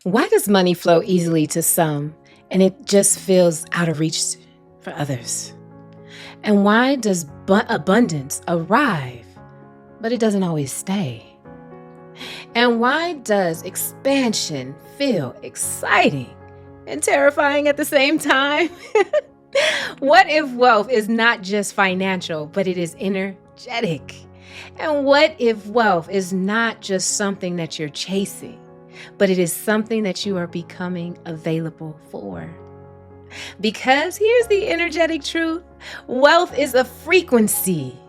Why does money flow easily to some and it just feels out of reach for others? And why does abundance arrive, but it doesn't always stay? And why does expansion feel exciting and terrifying at the same time? What if wealth is not just financial, but it is energetic? And what if wealth is not just something that you're chasing, but it is something that you are becoming available for? Because here's the energetic truth. Wealth is a frequency,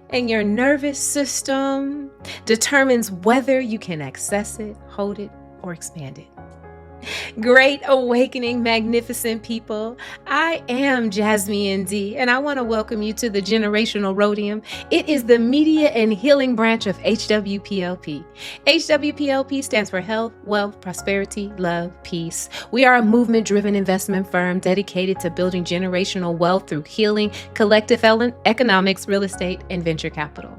and your nervous system determines whether you can access it, hold it, or expand it. Great awakening, magnificent people. I am Jazmian D, and I want to welcome you to the Generational Rhodium. It is the media and healing branch of HWPLP. HWPLP stands for health, wealth, prosperity, love, peace. We are a movement-driven investment firm dedicated to building generational wealth through healing, collective economics, real estate, and venture capital.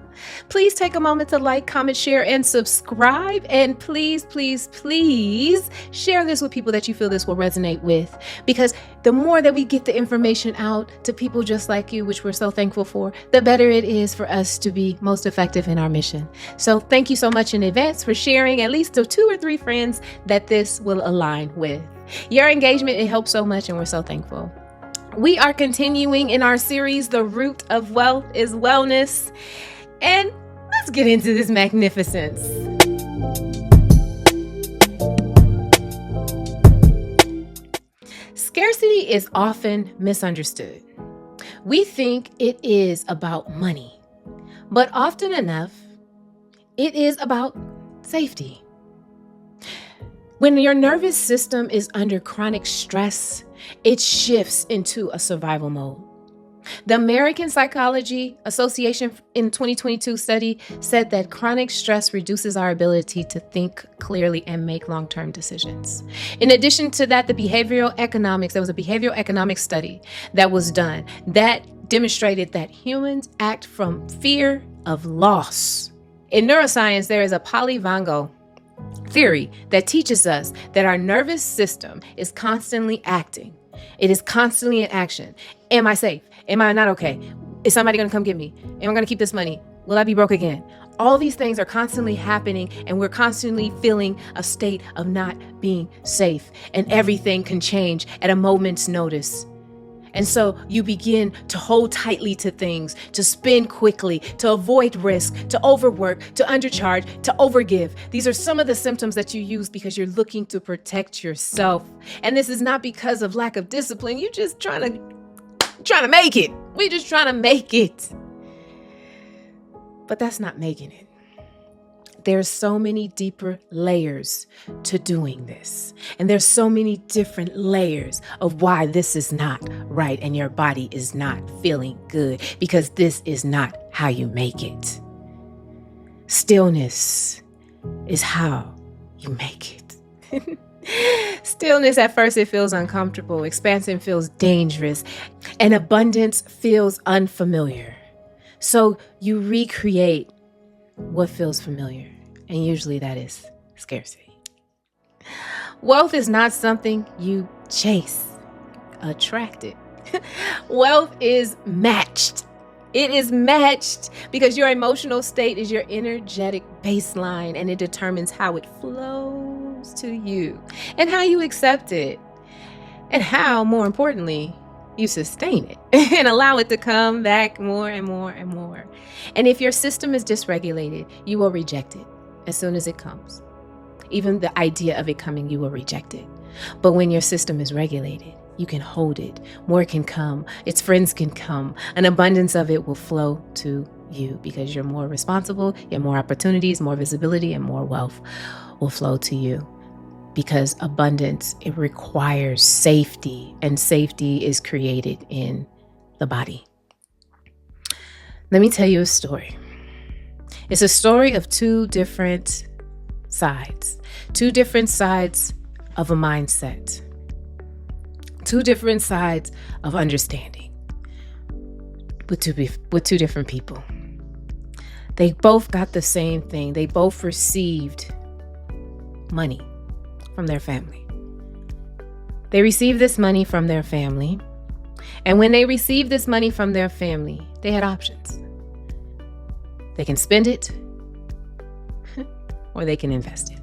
Please take a moment to like, comment, share, and subscribe. And please, please, please share this with people that you feel this will resonate with. Because the more that we get the information out to people just like you, which we're so thankful for, the better it is for us to be most effective in our mission. So thank you so much in advance for sharing at least to 2 or 3 friends that this will align with. Your engagement, it helps so much, and we're so thankful. We are continuing in our series, The Root of Wealth is Wellness. And let's get into this magnificence. Scarcity is often misunderstood. We think it is about money, but often enough, it is about safety. When your nervous system is under chronic stress, it shifts into a survival mode. The American Psychology Association in 2022 study said that chronic stress reduces our ability to think clearly and make long-term decisions. In addition to that, there was a behavioral economics study that was done that demonstrated that humans act from fear of loss. In neuroscience, there is a polyvagal theory that teaches us that our nervous system is constantly acting. It is constantly in action. Am I safe? Am I not okay? Is somebody going to come get me? Am I going to keep this money? Will I be broke again? All these things are constantly happening, and we're constantly feeling a state of not being safe, and everything can change at a moment's notice. And so you begin to hold tightly to things, to spend quickly, to avoid risk, to overwork, to undercharge, to overgive. These are some of the symptoms that you use because you're looking to protect yourself. And this is not because of lack of discipline. You're just trying to make it. We're just trying to make it. But that's not making it. There's so many deeper layers to doing this. And there's so many different layers of why this is not right and your body is not feeling good, because this is not how you make it. Stillness is how you make it. Stillness, at first, it feels uncomfortable. Expansion feels dangerous. And abundance feels unfamiliar. So you recreate what feels familiar, and usually that is scarcity. Wealth is not something you chase, attract it. Wealth is matched. It is matched because your emotional state is your energetic baseline, and it determines how it flows to you and how you accept it, and how, more importantly, you sustain it and allow it to come back more and more and more. And if your system is dysregulated, you will reject it as soon as it comes. Even the idea of it coming, you will reject it. But when your system is regulated, you can hold it. More can come. Its friends can come. An abundance of it will flow to you because you're more responsible, you have more opportunities, more visibility, and more wealth will flow to you. Because abundance, it requires safety, and safety is created in the body. Let me tell you a story. It's a story of 2 different sides of a mindset, 2 different sides of understanding with two different people. They both got the same thing. They both received money from their family. They received this money from their family. And when they received this money from their family, they had options. They can spend it or they can invest it.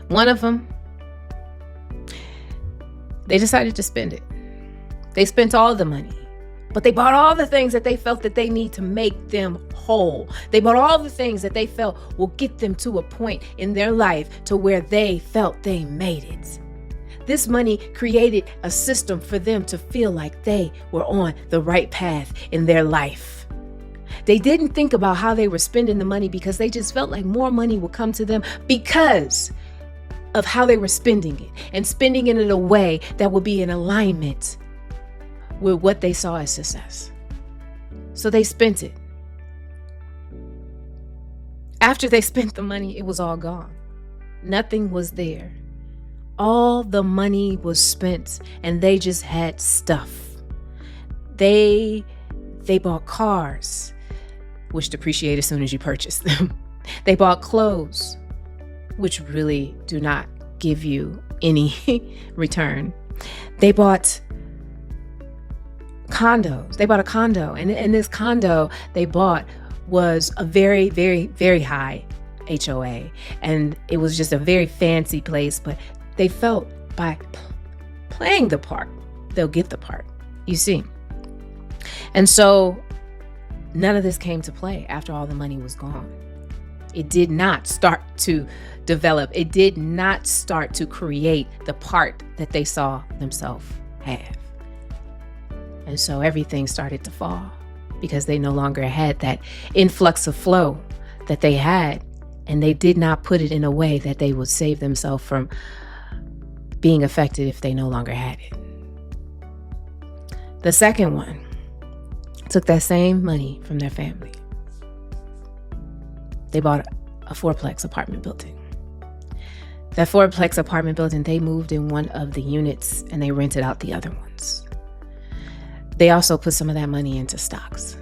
One of them, they decided to spend it. They spent all the money, but they bought all the things that they felt that they need to make them whole. They bought all the things that they felt will get them to a point in their life to where they felt they made it. This money created a system for them to feel like they were on the right path in their life. They didn't think about how they were spending the money because they just felt like more money would come to them because of how they were spending it, and spending it in a way that would be in alignment with what they saw as success. So they spent it. After they spent the money, it was all gone. Nothing was there. All the money was spent and they just had stuff. They bought cars, which depreciate as soon as you purchase them. They bought clothes, which really do not give you any return. They bought condos. They bought a condo. And this condo they bought was a very, very, very high HOA. And it was just a very fancy place. But they felt by playing the part, they'll get the part. You see. And so none of this came to play after all the money was gone. It did not start to develop. It did not start to create the part that they saw themselves have. And so everything started to fall because they no longer had that influx of flow that they had. And they did not put it in a way that they would save themselves from being affected if they no longer had it. The second one took that same money from their family. They bought a fourplex apartment building. That fourplex apartment building, they moved in one of the units and they rented out the other ones. They also put some of that money into stocks.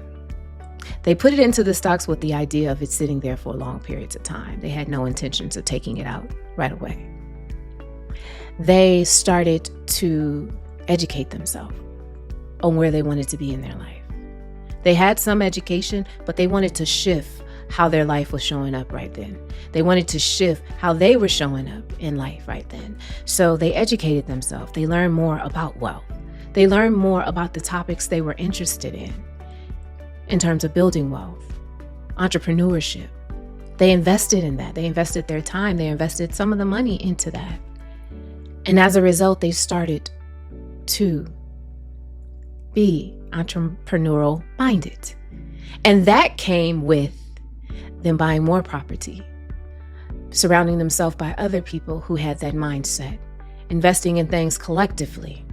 They put it into the stocks with the idea of it sitting there for long periods of time. They had no intentions of taking it out right away. They started to educate themselves on where they wanted to be in their life. They had some education, but they wanted to shift how their life was showing up right then. They wanted to shift how they were showing up in life right then. So they educated themselves. They learned more about wealth. They learned more about the topics they were interested in terms of building wealth, entrepreneurship. They invested in that. They invested their time. They invested some of the money into that. And as a result, they started to be entrepreneurial minded. And that came with them buying more property, surrounding themselves by other people who had that mindset, investing in things collectively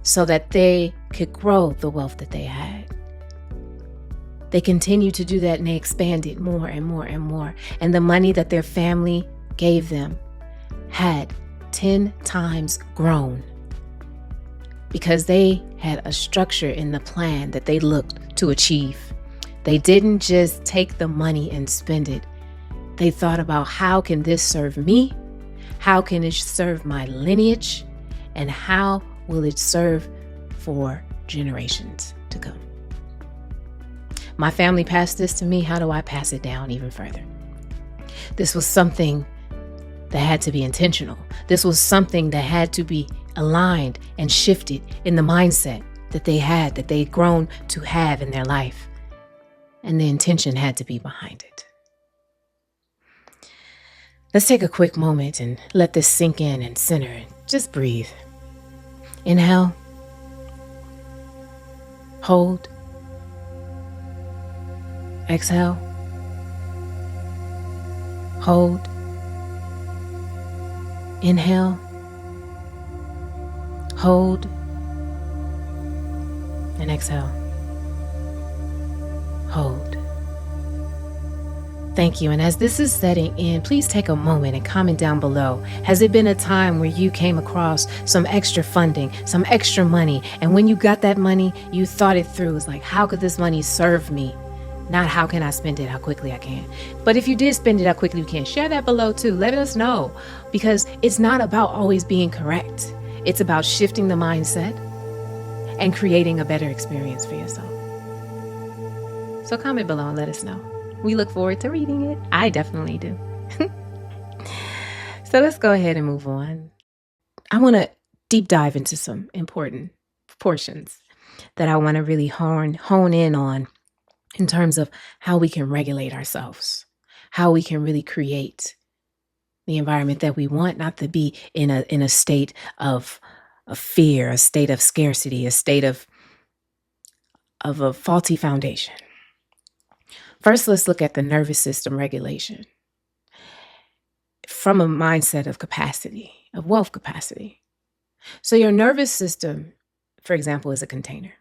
so that they could grow the wealth that they had. They continued to do that and they expanded more and more and more. And the money that their family gave them had 10 times grown because they had a structure in the plan that they looked to achieve. They didn't just take the money and spend it. They thought about how can this serve me? How can it serve my lineage? And how will it serve for generations to come? My family passed this to me. How do I pass it down even further? This was something that had to be intentional. This was something that had to be aligned and shifted in the mindset that they had, that they'd grown to have in their life. And the intention had to be behind it. Let's take a quick moment and let this sink in and center and just breathe. Inhale. Hold. Exhale. Hold. Inhale. Hold. And exhale. Hold. Thank you. And as this is setting in, please take a moment and comment down below. Has it been a time where you came across some extra funding, some extra money, and when you got that money, you thought it through? It's like, how could this money serve me? Not how can I spend it, how quickly I can. But if you did spend it, how quickly you can, share that below too. Let us know, because it's not about always being correct. It's about shifting the mindset and creating a better experience for yourself. So comment below and let us know. We look forward to reading it. I definitely do. So let's go ahead and move on. I want to deep dive into some important portions that I want to really hone in on in terms of how we can regulate ourselves, how we can really create the environment that we want, not to be in a state of fear, a state of scarcity, a state of a faulty foundation. First, let's look at the nervous system regulation from a mindset of capacity, of wealth capacity. So your nervous system, for example, is a container,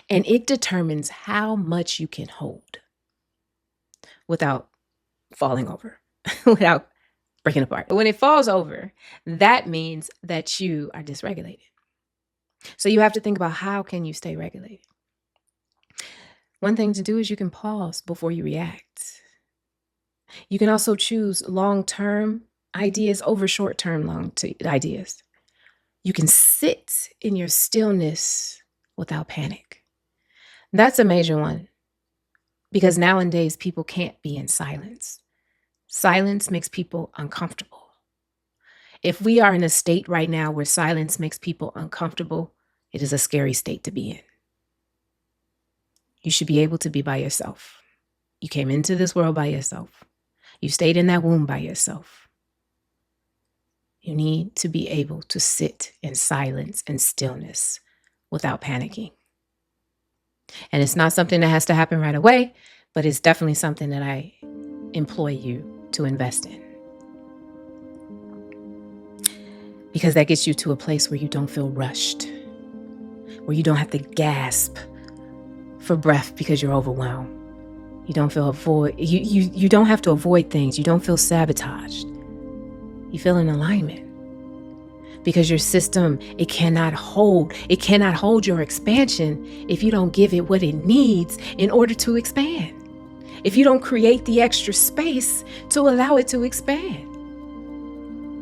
and it determines how much you can hold without falling over, without breaking apart. When it falls over, that means that you are dysregulated. So you have to think about, how can you stay regulated? One thing to do is you can pause before you react. You can also choose long-term ideas over short-term ideas. You can sit in your stillness without panic. That's a major one, because nowadays people can't be in silence. Silence makes people uncomfortable. If we are in a state right now where silence makes people uncomfortable, it is a scary state to be in. You should be able to be by yourself. You came into this world by yourself. You stayed in that womb by yourself. You need to be able to sit in silence and stillness without panicking. And it's not something that has to happen right away, but it's definitely something that I employ you to invest in. Because that gets you to a place where you don't feel rushed, where you don't have to gasp for breath because you're overwhelmed. You don't feel you don't have to avoid things. You don't feel sabotaged. You feel in alignment. Because your system, it cannot hold your expansion if you don't give it what it needs in order to expand. If you don't create the extra space to allow it to expand.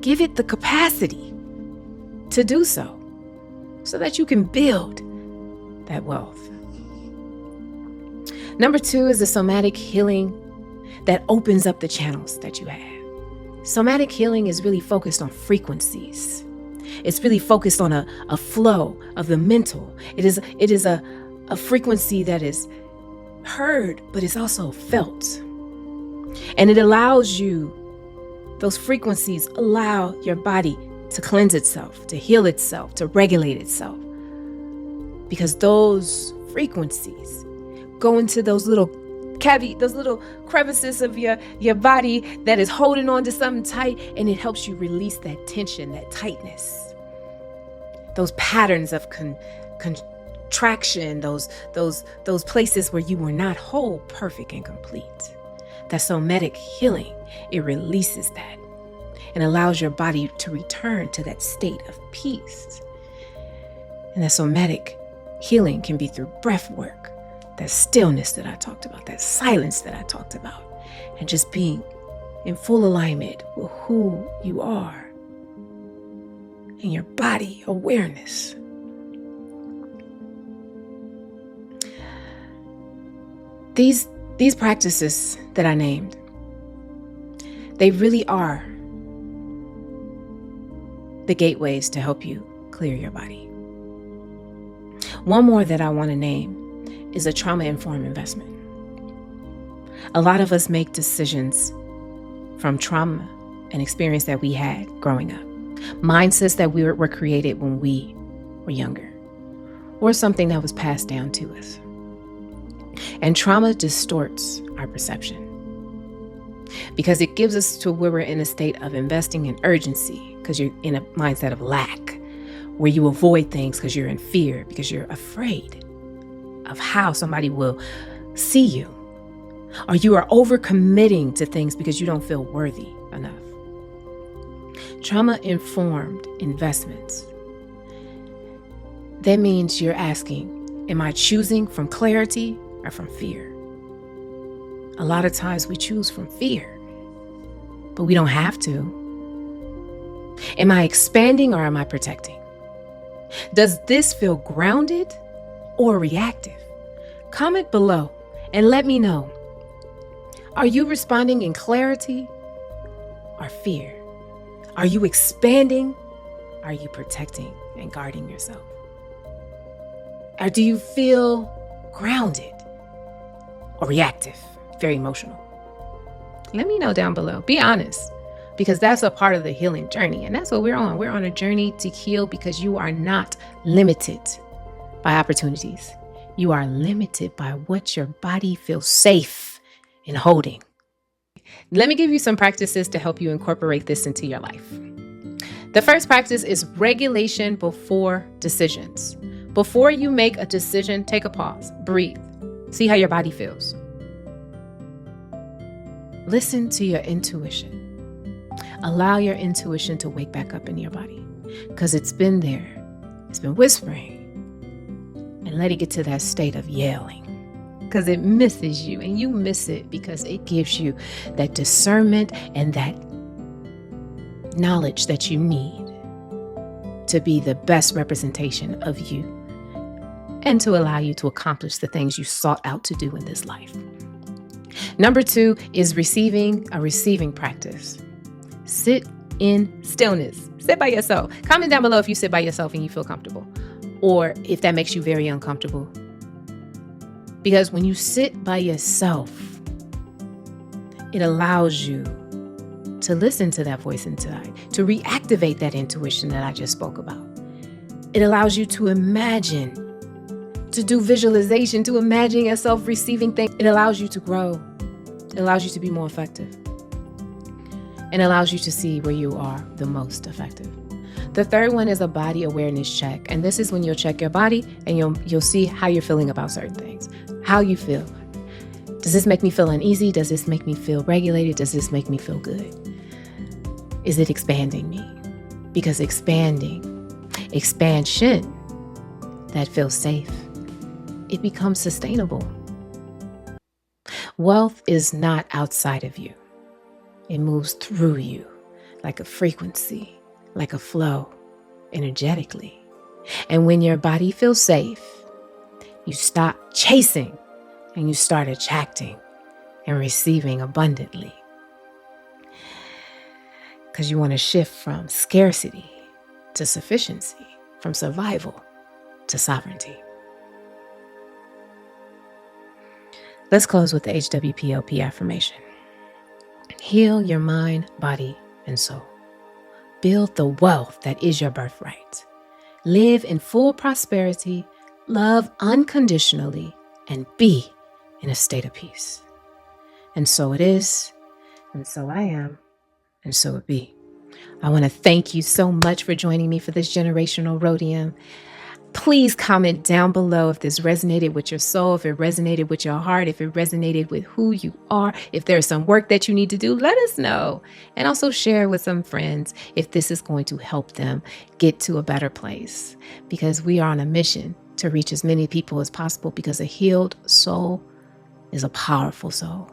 Give it the capacity to do so that you can build that wealth. Number 2 is the somatic healing that opens up the channels that you have. Somatic healing is really focused on frequencies. It's really focused on a flow of the mental. It is a frequency that is heard, but it's also felt. And it allows you, those frequencies allow your body to cleanse itself, to heal itself, to regulate itself. Because those frequencies go into those little crevices of your body that is holding on to something tight, and it helps you release that tension, that tightness, those patterns of contraction, those places where you were not whole, perfect, and complete. That somatic healing, it releases that and allows your body to return to that state of peace. And that somatic healing can be through breath work, that stillness that I talked about, that silence that I talked about, and just being in full alignment with who you are and your body awareness. These practices that I named, they really are the gateways to help you clear your body. One more that I want to name is a trauma-informed investment. A lot of us make decisions from trauma and experience that we had growing up. Mindsets that were created when we were younger, or something that was passed down to us. And trauma distorts our perception because it gives us to where we're in a state of investing in urgency because you're in a mindset of lack, where you avoid things because you're in fear, because you're afraid of how somebody will see you. Or you are overcommitting to things because you don't feel worthy enough. Trauma-informed investments. That means you're asking, am I choosing from clarity or from fear? A lot of times we choose from fear, but we don't have to. Am I expanding or am I protecting? Does this feel grounded or reactive? Comment below and let me know. Are you responding in clarity or fear? Are you expanding? Are you protecting and guarding yourself? Or do you feel grounded or reactive, very emotional? Let me know down below. Be honest, because that's a part of the healing journey. And that's what we're on. We're on a journey to heal because you are not limited by opportunities. You are limited by what your body feels safe in holding. Let me give you some practices to help you incorporate this into your life. The first practice is regulation before decisions. Before you make a decision, take a pause, breathe, see how your body feels. Listen to your intuition. Allow your intuition to wake back up in your body because it's been there. It's been whispering. And let it get to that state of yelling because it misses you, and you miss it because it gives you that discernment and that knowledge that you need to be the best representation of you and to allow you to accomplish the things you sought out to do in this life. Number 2 is a receiving practice. Sit in stillness. Sit by yourself. Comment down below if you sit by yourself and you feel comfortable, or if that makes you very uncomfortable. Because when you sit by yourself, it allows you to listen to that voice inside, to reactivate that intuition that I just spoke about. It allows you to imagine, to do visualization, to imagine yourself receiving things. It allows you to grow. It allows you to be more effective. And allows you to see where you are the most effective. The third one is a body awareness check. And this is when you'll check your body and you'll see how you're feeling about certain things. How you feel. Does this make me feel uneasy? Does this make me feel regulated? Does this make me feel good? Is it expanding me? Because expansion that feels safe, it becomes sustainable. Wealth is not outside of you. It moves through you like a frequency, like a flow, energetically. And when your body feels safe, you stop chasing and you start attracting and receiving abundantly. Because you want to shift from scarcity to sufficiency, from survival to sovereignty. Let's close with the HWPLP affirmation. Heal your mind, body, and soul. Build the wealth that is your birthright. Live in full prosperity, love unconditionally, and be in a state of peace. And so it is, and so I am, and so it be. I want to thank you so much for joining me for this Generational Rhodium. Please comment down below if this resonated with your soul, if it resonated with your heart, if it resonated with who you are, if there's some work that you need to do, let us know. And also share with some friends if this is going to help them get to a better place. Because we are on a mission to reach as many people as possible, because a healed soul is a powerful soul.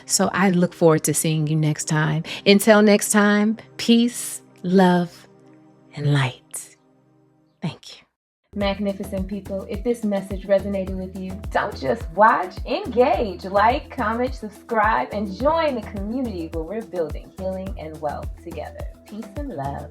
So I look forward to seeing you next time. Until next time, peace, love, and light. Thank you. Magnificent people, if this message resonated with you, don't just watch, engage, like, comment, subscribe, and join the community where we're building healing and wealth together. Peace and love.